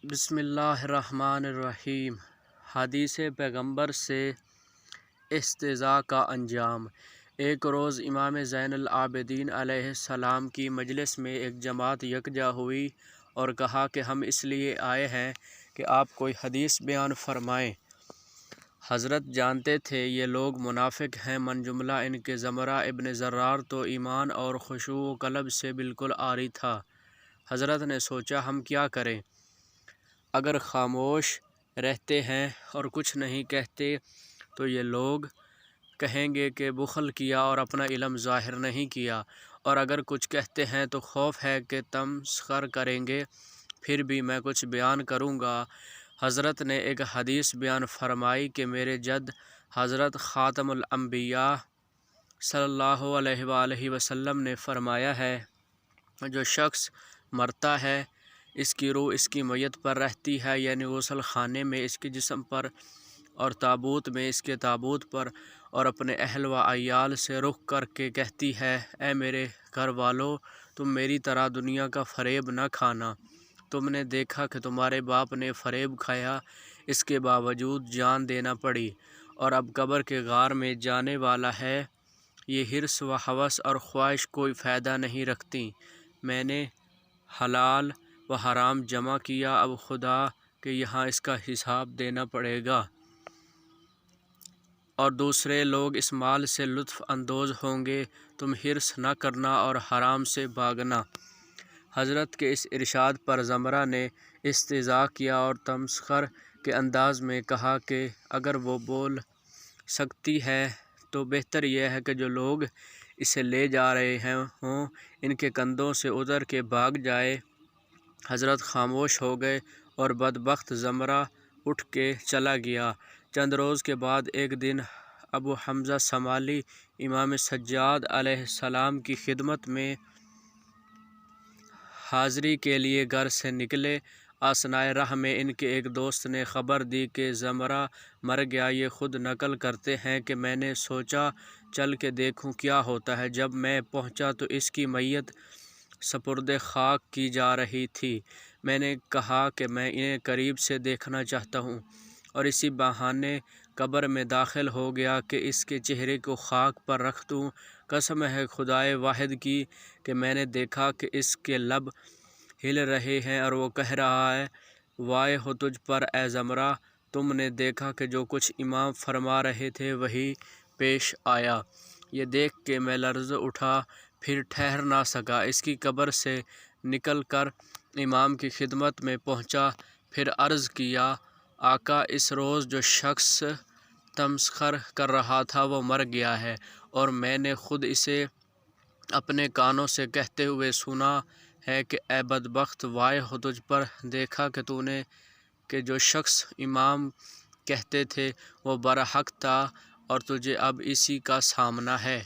بسم اللہ الرحمن الرحیم۔ حدیث پیغمبر سے استہزاء کا انجام۔ ایک روز امام زین العابدین علیہ السلام کی مجلس میں ایک جماعت یکجا ہوئی اور کہا کہ ہم اس لیے آئے ہیں کہ آپ کوئی حدیث بیان فرمائیں۔ حضرت جانتے تھے یہ لوگ منافق ہیں، من جملہ ان کے زمرہ ابن زرار تو ایمان اور خشوع و قلب سے بالکل عاری تھا۔ حضرت نے سوچا ہم کیا کریں؟ اگر خاموش رہتے ہیں اور کچھ نہیں کہتے تو یہ لوگ کہیں گے کہ بخل کیا اور اپنا علم ظاہر نہیں کیا، اور اگر کچھ کہتے ہیں تو خوف ہے کہ تمسخر کریں گے۔ پھر بھی میں کچھ بیان کروں گا۔ حضرت نے ایک حدیث بیان فرمائی کہ میرے جد حضرت خاتم الانبیاء صلی اللہ علیہ وآلہ وسلم نے فرمایا ہے، جو شخص مرتا ہے اس کی روح اس کی میت پر رہتی ہے، یعنی غسل خانے میں اس کے جسم پر، اور تابوت میں اس کے تابوت پر، اور اپنے اہل و عیال سے رخ کر کے کہتی ہے، اے میرے گھر والو، تم میری طرح دنیا کا فریب نہ کھانا۔ تم نے دیکھا کہ تمہارے باپ نے فریب کھایا، اس کے باوجود جان دینا پڑی، اور اب قبر کے غار میں جانے والا ہے۔ یہ حرص و ہوس اور خواہش کوئی فائدہ نہیں رکھتی۔ میں نے حلال و حرام جمع کیا، اب خدا کے یہاں اس کا حساب دینا پڑے گا، اور دوسرے لوگ اس مال سے لطف اندوز ہوں گے۔ تم حرص نہ کرنا اور حرام سے بھاگنا۔ حضرت کے اس ارشاد پر زمرہ نے استہزاء کیا اور تمسخر کے انداز میں کہا کہ اگر وہ بول سکتی ہے تو بہتر یہ ہے کہ جو لوگ اسے لے جا رہے ہوں ان کے کندھوں سے اتر کے بھاگ جائے۔ حضرت خاموش ہو گئے اور بدبخت زمرہ اٹھ کے چلا گیا۔ چند روز کے بعد ایک دن ابو حمزہ شمالی امام سجاد علیہ السلام کی خدمت میں حاضری کے لیے گھر سے نکلے۔ اثنائے راہ میں ان کے ایک دوست نے خبر دی کہ زمرہ مر گیا۔ یہ خود نقل کرتے ہیں کہ میں نے سوچا چل کے دیکھوں کیا ہوتا ہے۔ جب میں پہنچا تو اس کی میت سپرد خاک کی جا رہی تھی۔ میں نے کہا کہ میں انہیں قریب سے دیکھنا چاہتا ہوں، اور اسی بہانے قبر میں داخل ہو گیا کہ اس کے چہرے کو خاک پر رکھ دوں۔ قسم ہے خدائے واحد کی کہ میں نے دیکھا کہ اس کے لب ہل رہے ہیں اور وہ کہہ رہا ہے، وائے ہو تجھ پر اے زمرہ، تم نے دیکھا کہ جو کچھ امام فرما رہے تھے وہی پیش آیا۔ یہ دیکھ کے میں لرز اٹھا، پھر ٹھہر نہ سکا۔ اس کی قبر سے نکل کر امام کی خدمت میں پہنچا، پھر عرض کیا، آقا، اس روز جو شخص تمسخر کر رہا تھا وہ مر گیا ہے، اور میں نے خود اسے اپنے کانوں سے کہتے ہوئے سنا ہے کہ اے بدبخت، وائے ہو تجھ پر، دیکھا کہ تو نے کہ جو شخص امام کہتے تھے وہ برحق تھا، اور تجھے اب اسی کا سامنا ہے۔